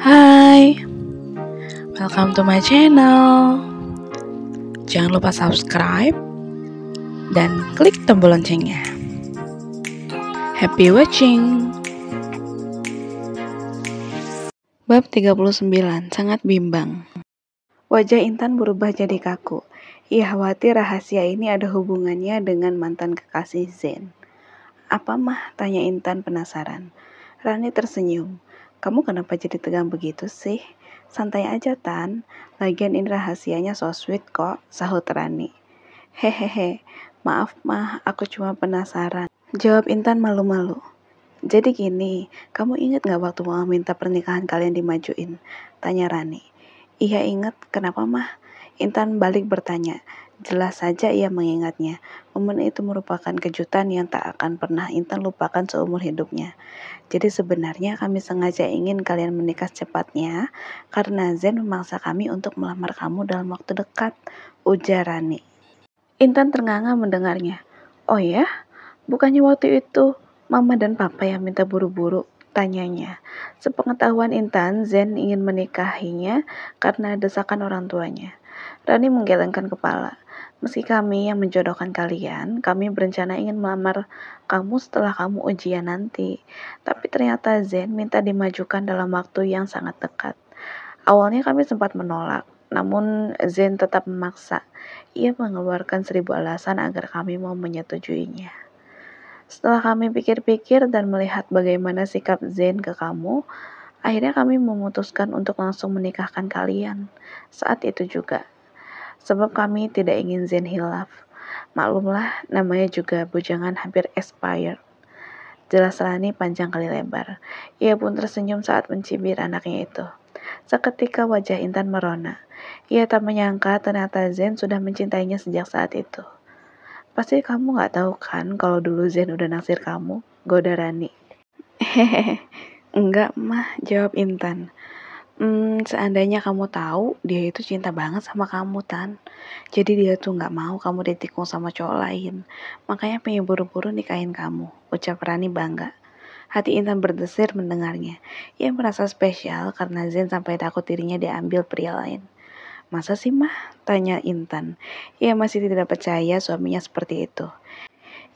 Hai, welcome to my channel. Jangan lupa subscribe dan klik tombol loncengnya. Happy watching. Bab 39, sangat bimbang. Wajah Intan berubah jadi kaku. Ia khawatir rahasia ini ada hubungannya dengan mantan kekasih Zen. Apa mah? Tanya Intan penasaran. Rani tersenyum. Kamu kenapa jadi tegang begitu sih? Santai aja Tan, lagian ini rahasianya so sweet kok, sahut Rani. Hehehe, maaf mah, aku cuma penasaran. Jawab Intan malu-malu. Jadi gini, kamu ingat gak waktu mau minta pernikahan kalian dimajuin? Tanya Rani. Iya ingat, kenapa mah? Intan balik bertanya. Jelas saja ia mengingatnya. Momen itu merupakan kejutan yang tak akan pernah Intan lupakan seumur hidupnya. Jadi sebenarnya kami sengaja ingin kalian menikah secepatnya karena Zen memaksa kami untuk melamar kamu dalam waktu dekat, ujar Rani. Intan ternganga mendengarnya. Oh ya? Bukannya waktu itu Mama dan Papa yang minta buru-buru? Tanyanya. Sepengetahuan Intan, Zen ingin menikahinya karena desakan orang tuanya. Rani menggelengkan kepala. Meski kami yang menjodohkan kalian, kami berencana ingin melamar kamu setelah kamu ujian nanti. Tapi ternyata Zen minta dimajukan dalam waktu yang sangat dekat. Awalnya kami sempat menolak, namun Zen tetap memaksa. Ia mengeluarkan 1000 alasan agar kami mau menyetujuinya. Setelah kami pikir-pikir dan melihat bagaimana sikap Zen ke kamu, akhirnya kami memutuskan untuk langsung menikahkan kalian. Saat itu juga. Sebab kami tidak ingin Zen hilaf. Maklumlah, namanya juga bujangan hampir expired. Jelas Rani panjang kali lebar. Ia pun tersenyum saat mencibir anaknya itu. Seketika wajah Intan merona. Ia tak menyangka ternyata Zen sudah mencintainya sejak saat itu. Pasti kamu gak tahu kan kalau dulu Zen udah naksir kamu, goda Rani. Hehehe, enggak mah, jawab Intan. Seandainya kamu tahu, dia itu cinta banget sama kamu, Tan. Jadi dia tuh gak mau kamu ditikung sama cowok lain. Makanya pengen buru-buru nikahin kamu, ucap Rani bangga. Hati Intan berdesir mendengarnya. Ia merasa spesial karena Zen sampai takut dirinya diambil pria lain. Masa sih mah? Tanya Intan. Ia masih tidak percaya suaminya seperti itu.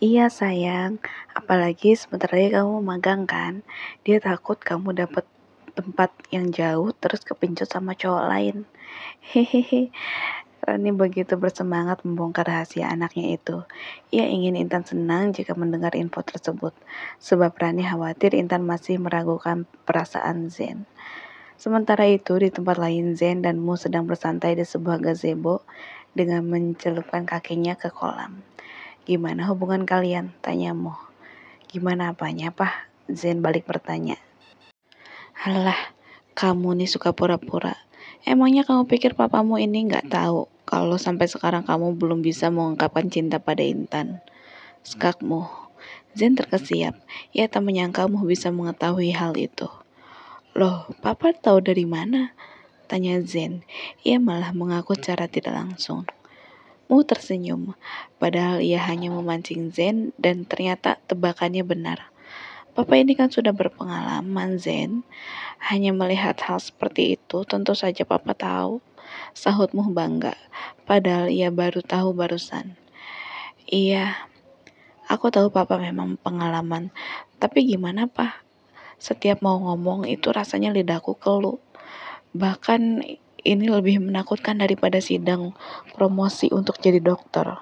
Iya sayang, apalagi sebentar lagi kamu magang kan. Dia takut kamu dapat tempat yang jauh terus kepincut sama cowok lain. Hehehe. Rani begitu bersemangat membongkar rahasia anaknya itu. Ia ingin Intan senang jika mendengar info tersebut. Sebab Rani khawatir Intan masih meragukan perasaan Zen. Sementara itu, di tempat lain Zen dan Mu sedang bersantai di sebuah gazebo dengan mencelupkan kakinya ke kolam. Gimana hubungan kalian? Tanya Mu. Gimana apanya, Pak? Zen balik bertanya. Halah, kamu nih suka pura-pura. Emangnya kamu pikir papamu ini gak tahu kalau sampai sekarang kamu belum bisa mengungkapkan cinta pada Intan? Skakmu. Zen terkesiap. Ia tak menyangka Mu bisa mengetahui hal itu. Loh, Papa tahu dari mana? Tanya Zen. Ia malah mengaku secara tidak langsung. Mu tersenyum, padahal ia hanya memancing Zen dan ternyata tebakannya benar. Papa ini kan sudah berpengalaman, Zen. Hanya melihat hal seperti itu, tentu saja Papa tahu. Sahut Mu bangga, padahal ia baru tahu barusan. Iya, aku tahu Papa memang pengalaman, tapi gimana, Pak? Setiap mau ngomong itu rasanya lidahku keluh. Bahkan ini lebih menakutkan daripada sidang promosi untuk jadi dokter.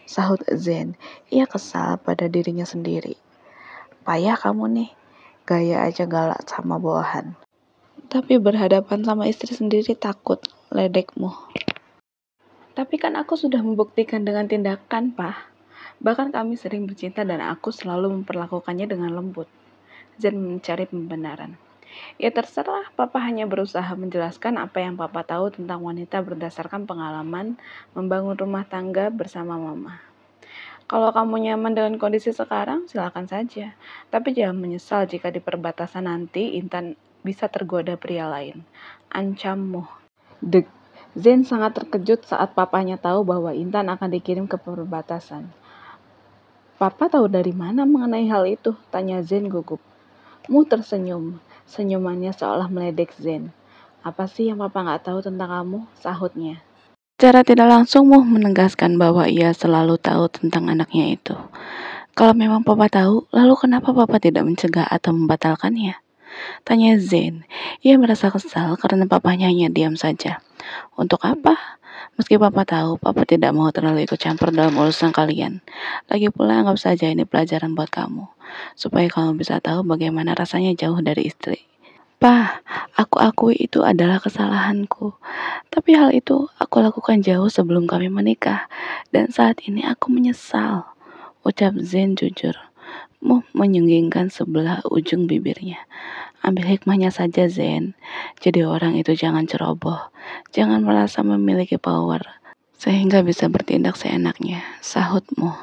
Sahut Zen. Ia kesal pada dirinya sendiri. Payah kamu nih, gaya aja galak sama bawahan. Tapi berhadapan sama istri sendiri takut, ledekmu. Tapi kan aku sudah membuktikan dengan tindakan, Pak. Bahkan kami sering bercinta dan aku selalu memperlakukannya dengan lembut. Zen mencari pembenaran. Ya terserah, Papa hanya berusaha menjelaskan apa yang Papa tahu tentang wanita berdasarkan pengalaman membangun rumah tangga bersama Mama. Kalau kamu nyaman dengan kondisi sekarang, silakan saja. Tapi jangan menyesal jika di perbatasan nanti Intan bisa tergoda pria lain. Ancammu. Dek. Zen sangat terkejut saat papanya tahu bahwa Intan akan dikirim ke perbatasan. Papa tahu dari mana mengenai hal itu? Tanya Zen gugup. Mu tersenyum. Senyumannya seolah meledek Zen. Apa sih yang papa nggak tahu tentang kamu? Sahutnya. Secara tidak langsung Muh menegaskan bahwa ia selalu tahu tentang anaknya itu. Kalau memang papa tahu, lalu kenapa papa tidak mencegah atau membatalkannya? Tanya Zen. Ia merasa kesal karena papanya hanya diam saja. Untuk apa? Meski papa tahu, papa tidak mau terlalu ikut campur dalam urusan kalian. Lagi pula anggap saja ini pelajaran buat kamu. Supaya kamu bisa tahu bagaimana rasanya jauh dari istri. Pak, aku akui itu adalah kesalahanku. Tapi hal itu aku lakukan jauh sebelum kami menikah. Dan saat ini aku menyesal. Ucap Zen jujur. Muh menyunggingkan sebelah ujung bibirnya. Ambil hikmahnya saja Zen. Jadi orang itu jangan ceroboh. Jangan merasa memiliki power. Sehingga bisa bertindak seenaknya. Sahut Muh.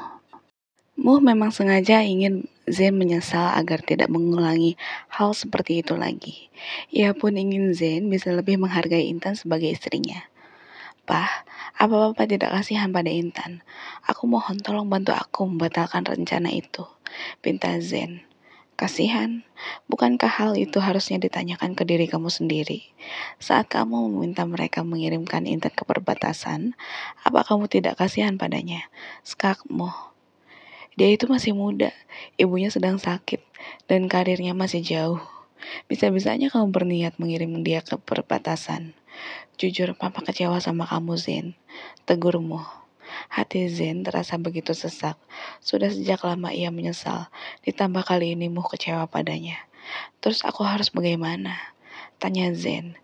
Muh memang sengaja ingin Zen menyesal agar tidak mengulangi hal seperti itu lagi. Ia pun ingin Zen bisa lebih menghargai Intan sebagai istrinya. Pah, apa Bapak tidak kasihan pada Intan? Aku mohon tolong bantu aku membatalkan rencana itu. Pinta Zen. Kasihan? Bukankah hal itu harusnya ditanyakan ke diri kamu sendiri? Saat kamu meminta mereka mengirimkan Intan ke perbatasan, apa kamu tidak kasihan padanya? Skakmu. Dia itu masih muda, ibunya sedang sakit, dan karirnya masih jauh. Bisa-bisanya kamu berniat mengirim dia ke perbatasan. Jujur, papa kecewa sama kamu, Zen. Tegurmu. Hati Zen terasa begitu sesak. Sudah sejak lama ia menyesal, ditambah kali ini Muh kecewa padanya. Terus aku harus bagaimana? Tanya Zen.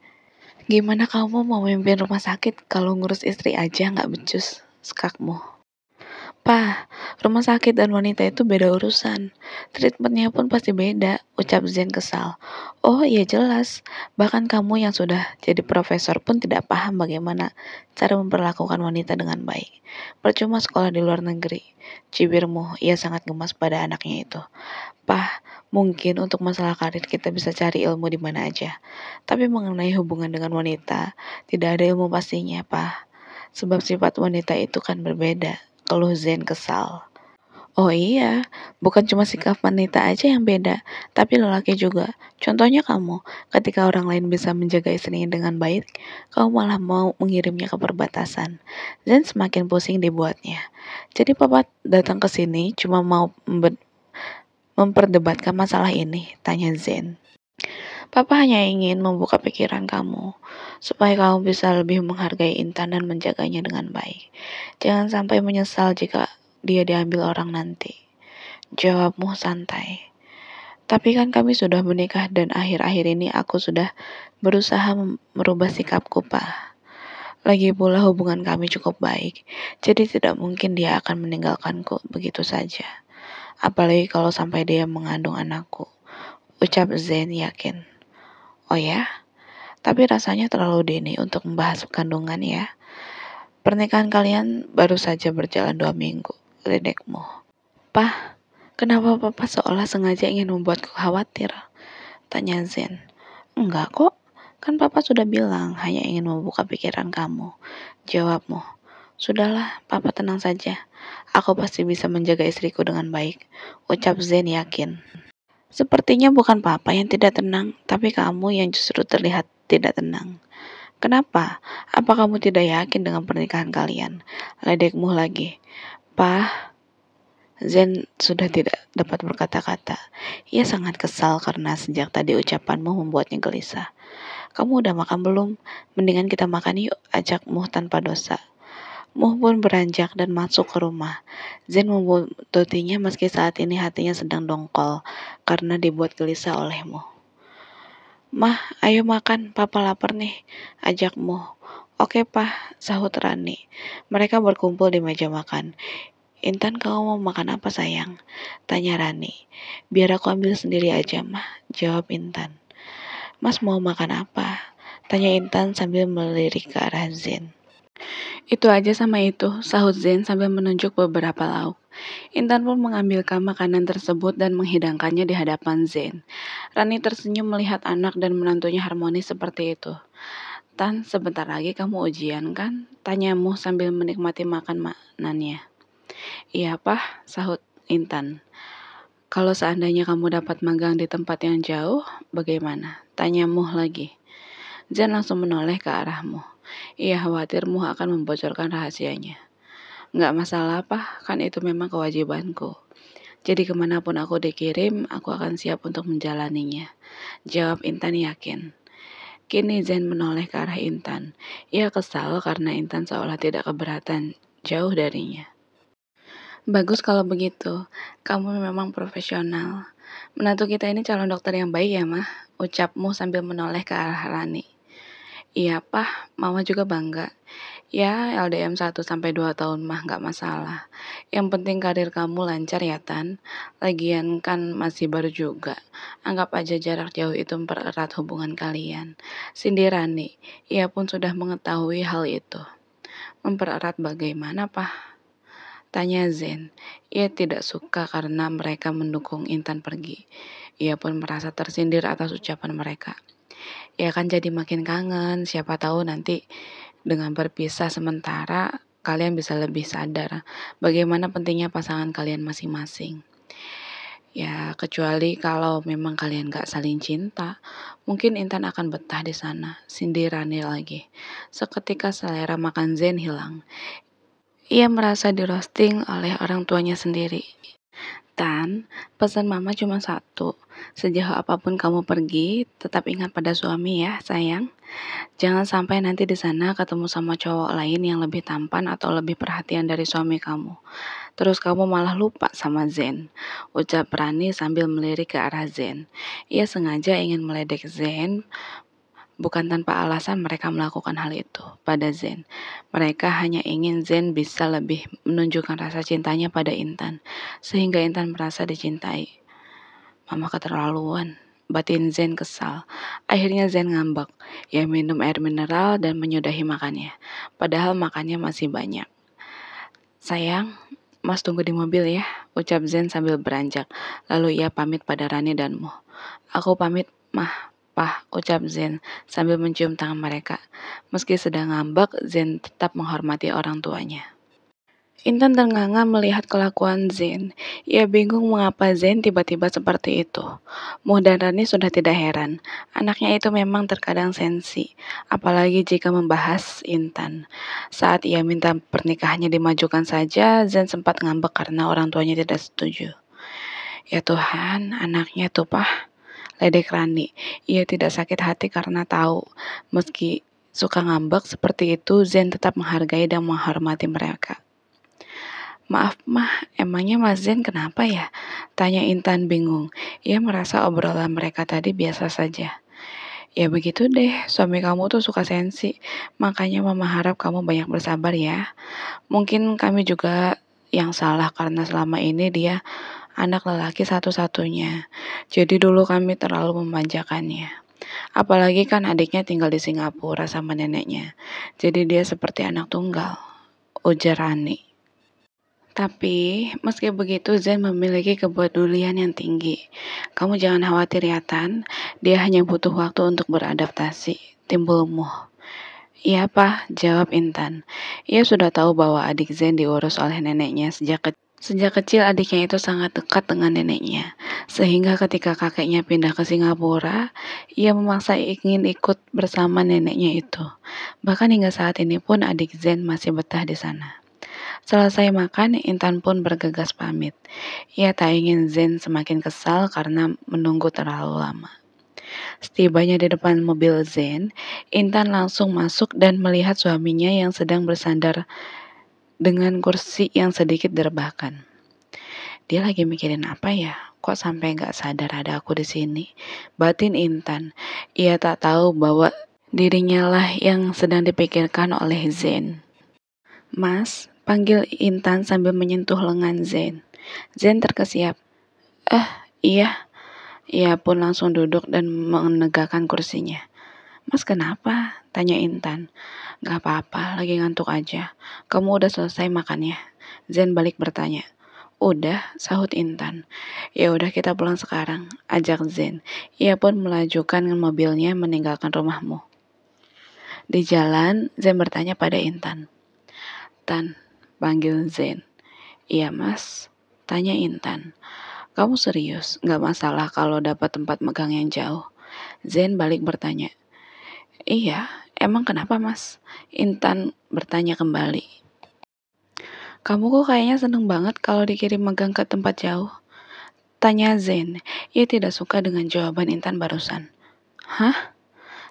Gimana kamu mau memimpin rumah sakit kalau ngurus istri aja nggak becus? Skakmu. Pak, rumah sakit dan wanita itu beda urusan. Treatmentnya pun pasti beda, ucap Zen kesal. Oh iya jelas, bahkan kamu yang sudah jadi profesor pun tidak paham bagaimana cara memperlakukan wanita dengan baik. Percuma sekolah di luar negeri. Cibirmu, ia sangat gemas pada anaknya itu. Pak, mungkin untuk masalah karir kita bisa cari ilmu di mana aja. Tapi mengenai hubungan dengan wanita, tidak ada ilmu pastinya, Pak. Sebab sifat wanita itu kan berbeda. Keluh Zen kesal. Oh iya, bukan cuma sikap wanita aja yang beda, tapi lelaki juga. Contohnya kamu, ketika orang lain bisa menjaga istrinya dengan baik, kamu malah mau mengirimnya ke perbatasan. Zen semakin pusing dibuatnya. Jadi papa datang ke sini cuma mau memperdebatkan masalah ini, tanya Zen. Papa hanya ingin membuka pikiran kamu, supaya kamu bisa lebih menghargai Intan dan menjaganya dengan baik. Jangan sampai menyesal jika dia diambil orang nanti. Jawabmu santai. Tapi kan kami sudah menikah dan akhir-akhir ini aku sudah berusaha merubah sikapku, Pak. Lagi pula hubungan kami cukup baik, jadi tidak mungkin dia akan meninggalkanku begitu saja. Apalagi kalau sampai dia mengandung anakku. Ucap Zen yakin. Oh ya? Tapi rasanya terlalu dini untuk membahas kandungan ya. Pernikahan kalian baru saja berjalan 2 minggu, ledekmu. Pah, kenapa papa seolah sengaja ingin membuatku khawatir? Tanya Zen. Enggak kok, kan papa sudah bilang hanya ingin membuka pikiran kamu. Jawabmu. Sudahlah, papa tenang saja. Aku pasti bisa menjaga istriku dengan baik. Ucap Zen yakin. Sepertinya bukan papa yang tidak tenang, tapi kamu yang justru terlihat tidak tenang. Kenapa? Apa kamu tidak yakin dengan pernikahan kalian? Ledekmu lagi. Pah, Zen sudah tidak dapat berkata-kata. Ia sangat kesal karena sejak tadi ucapanmu membuatnya gelisah. Kamu udah makan belum? Mendingan kita makan yuk, ajak Muh tanpa dosa. Muh pun beranjak dan masuk ke rumah. Zen membuntuti-nya meski saat ini hatinya sedang dongkol karena dibuat gelisah oleh Muh. Mah, ayo makan, papa lapar nih, ajak Muh. Oke, Pah, sahut Rani. Mereka berkumpul di meja makan. Intan, kamu mau makan apa sayang? Tanya Rani. Biar aku ambil sendiri aja, Mah, jawab Intan. Mas mau makan apa? Tanya Intan sambil melirik ke arah Zen. Itu aja sama itu, sahut Zen sambil menunjuk beberapa lauk. Intan pun mengambilkan makanan tersebut dan menghidangkannya di hadapan Zen. Rani tersenyum melihat anak dan menantunya harmonis seperti itu. Tan, sebentar lagi kamu ujian kan? Tanyamu sambil menikmati makan makanannya. Iya, Pah, sahut Intan. Kalau seandainya kamu dapat magang di tempat yang jauh, bagaimana? Tanya Muh lagi. Zen langsung menoleh ke arahmu. Ia khawatir Muh akan membocorkan rahasianya. Nggak masalah, Pak, kan itu memang kewajibanku. Jadi kemanapun aku dikirim, aku akan siap untuk menjalaninya. Jawab Intan yakin. Kini Zen menoleh ke arah Intan. Ia kesal karena Intan seolah tidak keberatan jauh darinya. Bagus kalau begitu. Kamu memang profesional. Menantu kita ini calon dokter yang baik ya, Mah? Ucapmu sambil menoleh ke arah Rani. Iya, Pak. Mama juga bangga. Ya, LDM 1-2 tahun mah nggak masalah. Yang penting karir kamu lancar ya, Tan. Lagian kan masih baru juga. Anggap aja jarak jauh itu mempererat hubungan kalian. Sindirani, ia pun sudah mengetahui hal itu. Mempererat bagaimana, Pak? Tanya Zen. Ia tidak suka karena mereka mendukung Intan pergi. Ia pun merasa tersindir atas ucapan mereka. Ia kan jadi makin kangen, siapa tahu nanti dengan berpisah sementara, kalian bisa lebih sadar bagaimana pentingnya pasangan kalian masing-masing. Ya, kecuali kalau memang kalian gak saling cinta, mungkin Intan akan betah di sana. Sindirannya lagi. Seketika selera makan Zen hilang. Ia merasa di roasting oleh orang tuanya sendiri. Tan, pesan mama cuma satu. Sejauh apapun kamu pergi, tetap ingat pada suami ya, sayang. Jangan sampai nanti di sana ketemu sama cowok lain yang lebih tampan atau lebih perhatian dari suami kamu. Terus kamu malah lupa sama Zen. Ucap Rani sambil melirik ke arah Zen. Ia sengaja ingin meledek Zen. Bukan tanpa alasan mereka melakukan hal itu pada Zen. Mereka hanya ingin Zen bisa lebih menunjukkan rasa cintanya pada Intan. Sehingga Intan merasa dicintai. Mama keterlaluan. Batin Zen kesal. Akhirnya Zen ngambek. Ia minum air mineral dan menyudahi makannya. Padahal makannya masih banyak. Sayang, Mas tunggu di mobil ya, ucap Zen sambil beranjak. Lalu ia pamit pada Rani dan Mo. Aku pamit, Mah, Pah, ucap Zen sambil mencium tangan mereka. Meski sedang ngambek, Zen tetap menghormati orang tuanya. Intan ternganga melihat kelakuan Zen. Ia bingung mengapa Zen tiba-tiba seperti itu. Muh dan Rani sudah tidak heran. Anaknya itu memang terkadang sensi, apalagi jika membahas Intan. Saat ia minta pernikahannya dimajukan saja, Zen sempat ngambek karena orang tuanya tidak setuju. Ya Tuhan, anaknya tuh Pah, ledek Rani. Ia tidak sakit hati karena tahu, meski suka ngambek seperti itu, Zen tetap menghargai dan menghormati mereka. Maaf Mah, emangnya Mas Zen kenapa ya? Tanya Intan bingung. Ia merasa obrolan mereka tadi biasa saja. Ya begitu deh, suami kamu tuh suka sensi. Makanya mama harap kamu banyak bersabar ya. Mungkin kami juga yang salah karena selama ini dia anak lelaki satu-satunya. Jadi dulu kami terlalu memanjakannya. Apalagi kan adiknya tinggal di Singapura sama neneknya. Jadi dia seperti anak tunggal. Ujar Rani. Tapi, meski begitu Zen memiliki kepedulian yang tinggi. Kamu jangan khawatir ya Tan, dia hanya butuh waktu untuk beradaptasi. Timbul Muh. Iya Pak, jawab Intan. Ia sudah tahu bahwa adik Zen diurus oleh neneknya Sejak kecil adiknya itu sangat dekat dengan neneknya, sehingga ketika kakeknya pindah ke Singapura, ia memaksa ingin ikut bersama neneknya itu. Bahkan hingga saat ini pun adik Zen masih betah di sana. Selesai makan, Intan pun bergegas pamit. Ia tak ingin Zen semakin kesal karena menunggu terlalu lama. Setibanya di depan mobil Zen, Intan langsung masuk dan melihat suaminya yang sedang bersandar dengan kursi yang sedikit derebakan. Dia lagi mikirin apa ya? Kok sampai gak sadar ada aku di sini? Batin Intan. Ia tak tahu bahwa dirinya lah yang sedang dipikirkan oleh Zen. Mas, panggil Intan sambil menyentuh lengan Zen. Zen terkesiap. Iya. Ia pun langsung duduk dan menegakkan kursinya. Mas kenapa? Tanya Intan. Gak apa-apa, lagi ngantuk aja. Kamu udah selesai makannya? Zen balik bertanya. Udah, sahut Intan. Ya udah kita pulang sekarang, ajak Zen. Ia pun melajukan mobilnya meninggalkan rumahmu. Di jalan, Zen bertanya pada Intan. Tan, panggil Zen. Iya mas, tanya Intan. Kamu serius? Nggak masalah kalau dapat tempat magang yang jauh? Zen balik bertanya. Iya, emang kenapa mas? Intan bertanya kembali. Kamu kok kayaknya seneng banget kalau dikirim magang ke tempat jauh? Tanya Zen. Ia tidak suka dengan jawaban Intan barusan. Hah?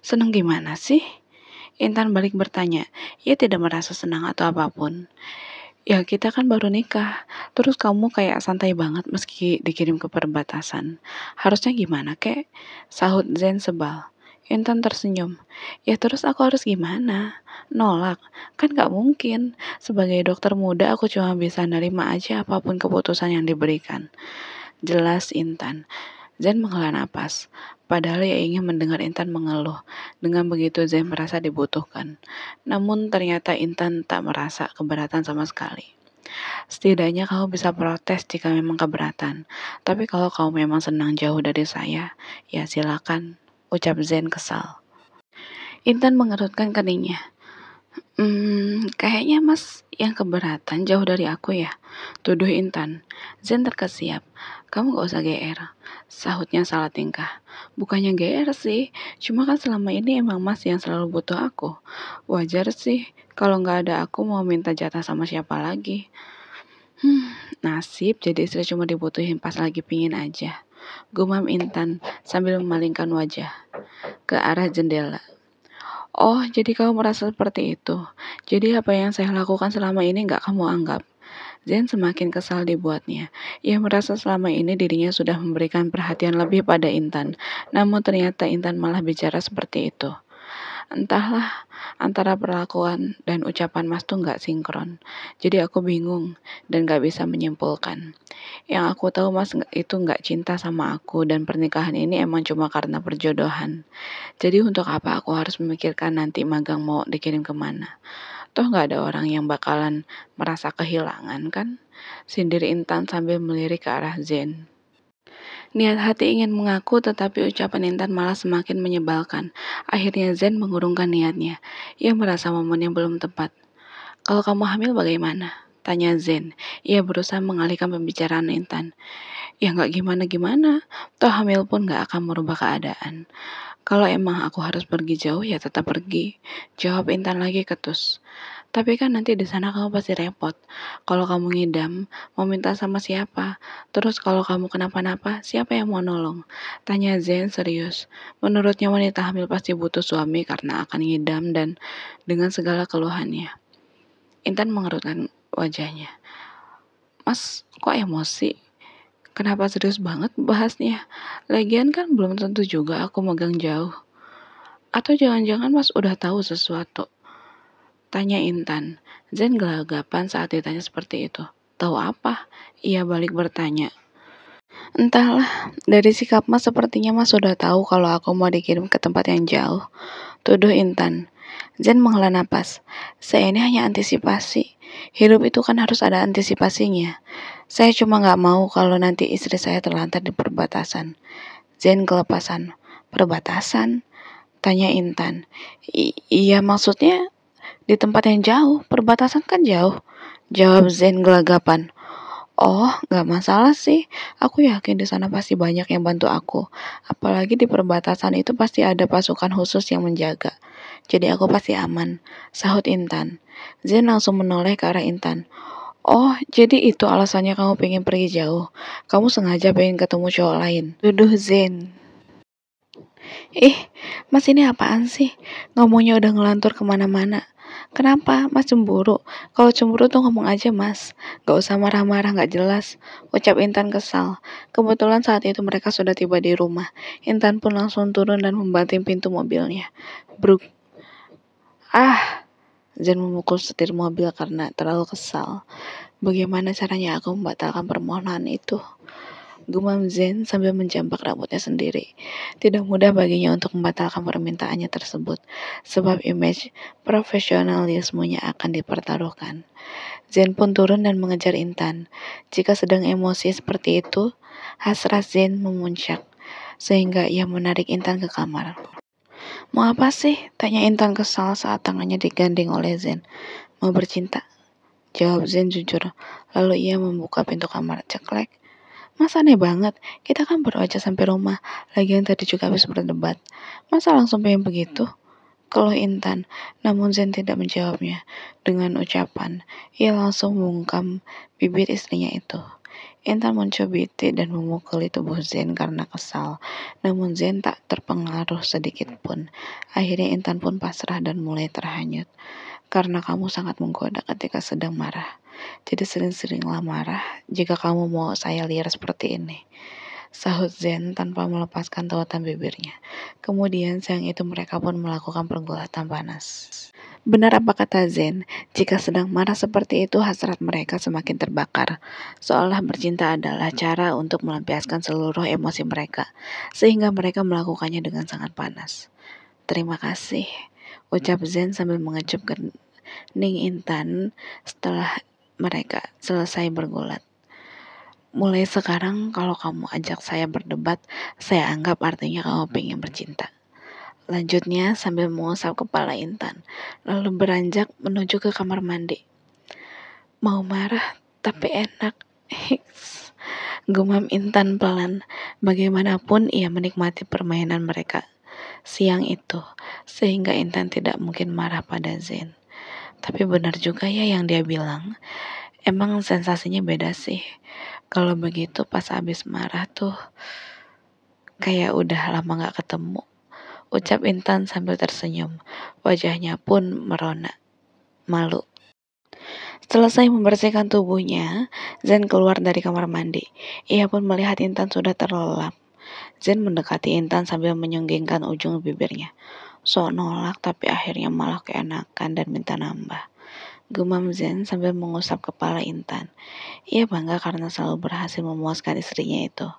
Seneng gimana sih? Intan balik bertanya. Ia tidak merasa senang atau apapun. Ya kita kan baru nikah. Terus kamu kayak santai banget meski dikirim ke perbatasan. Harusnya gimana kek? Sahut Zen sebal. Intan tersenyum. Ya terus aku harus gimana? Nolak? Kan gak mungkin. Sebagai dokter muda aku cuma bisa nerima aja apapun keputusan yang diberikan. Jelas Intan. Zen menghela napas. Padahal ia ingin mendengar Intan mengeluh. Dengan begitu Zen merasa dibutuhkan. Namun ternyata Intan tak merasa keberatan sama sekali. Setidaknya kamu bisa protes jika memang keberatan. Tapi kalau kamu memang senang jauh dari saya, ya silakan, ucap Zen kesal. Intan mengerutkan keningnya. Kayaknya mas yang keberatan jauh dari aku ya, tuduh Intan. Zen terkesiap. Kamu gak usah GR, sahutnya salah tingkah. Bukannya GR sih, cuma kan selama ini emang mas yang selalu butuh aku. Wajar sih, kalau gak ada aku mau minta jatah sama siapa lagi. Nasib jadi istri cuma dibutuhin pas lagi pingin aja. Gumam Intan sambil memalingkan wajah ke arah jendela. Oh, jadi kamu merasa seperti itu. Jadi apa yang saya lakukan selama ini gak kamu anggap? Zen semakin kesal dibuatnya. Ia merasa selama ini dirinya sudah memberikan perhatian lebih pada Intan. Namun ternyata Intan malah bicara seperti itu. Entahlah, antara perlakuan dan ucapan mas tuh gak sinkron. Jadi aku bingung dan gak bisa menyimpulkan. Yang aku tahu mas itu gak cinta sama aku dan pernikahan ini emang cuma karena perjodohan. Jadi untuk apa aku harus memikirkan nanti magang mau dikirim kemana? Toh gak ada orang yang bakalan merasa kehilangan kan? Sindir Intan sambil melirik ke arah Zen. Niat hati ingin mengaku tetapi ucapan Intan malah semakin menyebalkan. Akhirnya Zen mengurungkan niatnya. Ia merasa momen yang belum tepat. Kalau kamu hamil bagaimana? Tanya Zen. Ia berusaha mengalihkan pembicaraan Intan. Ya gak gimana-gimana. Toh hamil pun gak akan merubah keadaan. Kalau emang aku harus pergi jauh ya tetap pergi. Jawab Intan lagi ketus. Tapi kan nanti di sana kamu pasti repot. Kalau kamu ngidam, mau minta sama siapa? Terus kalau kamu kenapa-napa, siapa yang mau nolong? Tanya Zen serius. Menurutnya wanita hamil pasti butuh suami karena akan ngidam dan dengan segala keluhannya. Intan mengerutkan wajahnya. Mas, kok emosi? Kenapa serius banget bahasnya? Lagian kan belum tentu juga aku megang jauh. Atau jangan-jangan mas udah tahu sesuatu? Tanya Intan. Zen gelagapan saat ditanya seperti itu. Tahu apa? Ia balik bertanya. Entahlah, dari sikap mas sepertinya mas sudah tahu kalau aku mau dikirim ke tempat yang jauh. Tuduh Intan. Zen menghela napas. Saya ini hanya antisipasi. Hidup itu kan harus ada antisipasinya. Saya cuma gak mau kalau nanti istri saya terlantar di perbatasan. Zen kelepasan. Perbatasan? Tanya Intan. Iya maksudnya di tempat yang jauh, perbatasan kan jauh. Jawab Zen gelagapan. Oh, gak masalah sih. Aku yakin di sana pasti banyak yang bantu aku. Apalagi di perbatasan itu pasti ada pasukan khusus yang menjaga. Jadi aku pasti aman. Sahut Intan. Zen langsung menoleh ke arah Intan. Oh, jadi itu alasannya kamu pengen pergi jauh. Kamu sengaja pengen ketemu cowok lain. Tuduh Zen. Mas ini apaan sih? Ngomongnya udah ngelantur kemana-mana. Kenapa? Mas cemburu? Kalau cemburu tuh ngomong aja mas. Gak usah marah-marah gak jelas. Ucap Intan kesal. Kebetulan saat itu mereka sudah tiba di rumah. Intan pun langsung turun dan membanting pintu mobilnya. Bruk. Zen memukul setir mobil karena terlalu kesal. Bagaimana caranya aku membatalkan permohonan itu? Gumam Zen sambil menjambak rambutnya sendiri. Tidak mudah baginya untuk membatalkan permintaannya tersebut, sebab image profesionalismenya akan dipertaruhkan. Zen pun turun dan mengejar Intan. Jika sedang emosi seperti itu, hasrat Zen memuncak, sehingga ia menarik Intan ke kamar. Mau apa sih? Tanya Intan kesal saat tangannya digandeng oleh Zen. Mau bercinta? Jawab Zen jujur. Lalu ia membuka pintu kamar. Ceklek. Masa aneh banget, kita kan baru aja sampai rumah, lagian tadi juga habis berdebat. Masa langsung pengen begitu? Keluh Intan, namun Zen tidak menjawabnya. Dengan ucapan, ia langsung membungkam bibir istrinya itu. Intan mencubiti dan memukuli tubuh Zen karena kesal. Namun Zen tak terpengaruh sedikit pun. Akhirnya Intan pun pasrah dan mulai terhanyut. Karena kamu sangat menggoda ketika sedang marah. Jadi sering-seringlah marah jika kamu mau saya liar seperti ini. Sahut Zen tanpa melepaskan tautan bibirnya. Kemudian siang itu mereka pun melakukan pergulatan panas. Benar apa kata Zen, jika sedang marah seperti itu hasrat mereka semakin terbakar. Seolah bercinta adalah cara untuk melampiaskan seluruh emosi mereka, sehingga mereka melakukannya dengan sangat panas. Terima kasih, ucap Zen sambil mengecup kening Intan setelah mereka selesai bergulat. Mulai sekarang kalau kamu ajak saya berdebat, saya anggap artinya kamu pengen bercinta. Lanjutnya sambil mengusap kepala Intan, lalu beranjak menuju ke kamar mandi. Mau marah, tapi enak. Hiks. Gumam Intan pelan. Bagaimanapun ia menikmati permainan mereka siang itu, sehingga Intan tidak mungkin marah pada Zen. Tapi benar juga ya yang dia bilang. Emang sensasinya beda sih. Kalau begitu pas abis marah tuh kayak udah lama gak ketemu. Ucap Intan sambil tersenyum. Wajahnya pun merona malu. Selesai membersihkan tubuhnya, Zen keluar dari kamar mandi. Ia pun melihat Intan sudah terlelap. Zen mendekati Intan sambil menyunggingkan ujung bibirnya. Sok nolak tapi akhirnya malah keenakan dan minta nambah. Gumam Zen sambil mengusap kepala Intan. Ia bangga karena selalu berhasil memuaskan istrinya itu.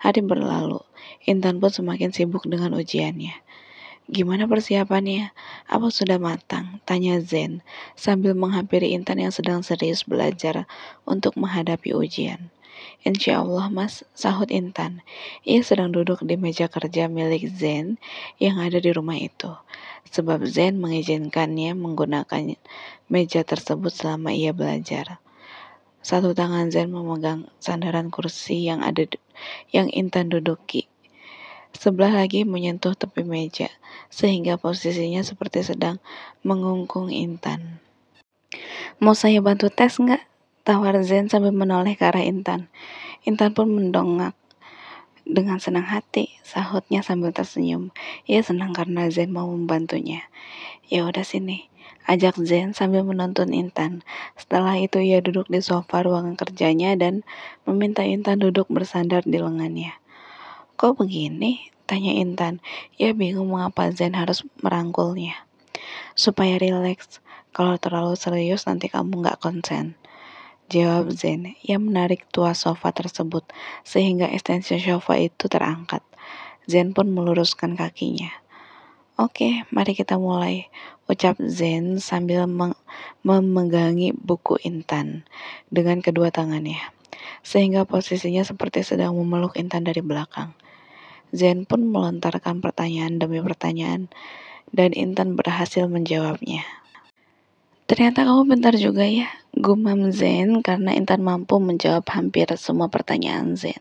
Hari berlalu, Intan pun semakin sibuk dengan ujiannya. Gimana persiapannya? Apa sudah matang? Tanya Zen sambil menghampiri Intan yang sedang serius belajar untuk menghadapi ujian. Insya Allah mas, sahut Intan. Ia sedang duduk di meja kerja milik Zen yang ada di rumah itu. Sebab Zen mengizinkannya menggunakan meja tersebut selama ia belajar. Satu tangan Zen memegang sandaran kursi yang Intan duduki. Sebelah lagi menyentuh tepi meja, sehingga posisinya seperti sedang mengungkung Intan. Mau saya bantu tes nggak? Tawar Zen sambil menoleh ke arah Intan. Intan pun mendongak dengan senang hati, sahutnya sambil tersenyum. Ia senang karena Zen mau membantunya. Ya udah sini, ajak Zen sambil menuntun Intan. Setelah itu ia duduk di sofa ruangan kerjanya dan meminta Intan duduk bersandar di lengannya. Kok begini? Tanya Intan. Ia bingung mengapa Zen harus merangkulnya. Supaya rileks. Kalau terlalu serius nanti kamu gak konsen. Jawab Zen. Ia menarik tuas sofa tersebut sehingga ekstensi sofa itu terangkat. Zen pun meluruskan kakinya. Oke, mari kita mulai, ucap Zen sambil memegangi buku Intan dengan kedua tangannya, sehingga posisinya seperti sedang memeluk Intan dari belakang. Zen pun melontarkan pertanyaan demi pertanyaan, dan Intan berhasil menjawabnya. Ternyata kamu pintar juga ya, gumam Zen karena Intan mampu menjawab hampir semua pertanyaan Zen.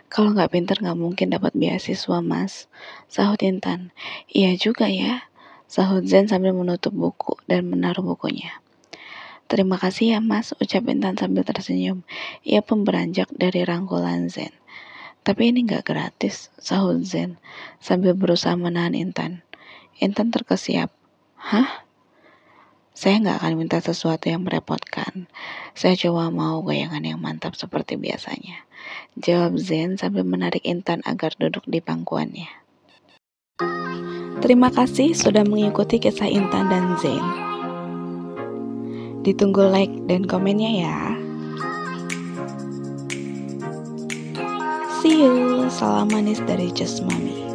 Kalau nggak pintar nggak mungkin dapat beasiswa mas, sahut Intan. Iya juga ya, sahut Zen sambil menutup buku dan menaruh bukunya. Terima kasih ya mas, ucap Intan sambil tersenyum. Ia pun beranjak dari rangkulan Zen. Tapi ini nggak gratis, sahut Zen sambil berusaha menahan Intan. Intan terkesiap. Hah? Saya nggak akan minta sesuatu yang merepotkan. Saya cuma mau goyangan yang mantap seperti biasanya, jawab Zen sambil menarik Intan agar duduk di pangkuannya. Terima kasih sudah mengikuti kisah Intan dan Zen. Ditunggu like dan komennya ya. See you. Salam manis dari Just Mami.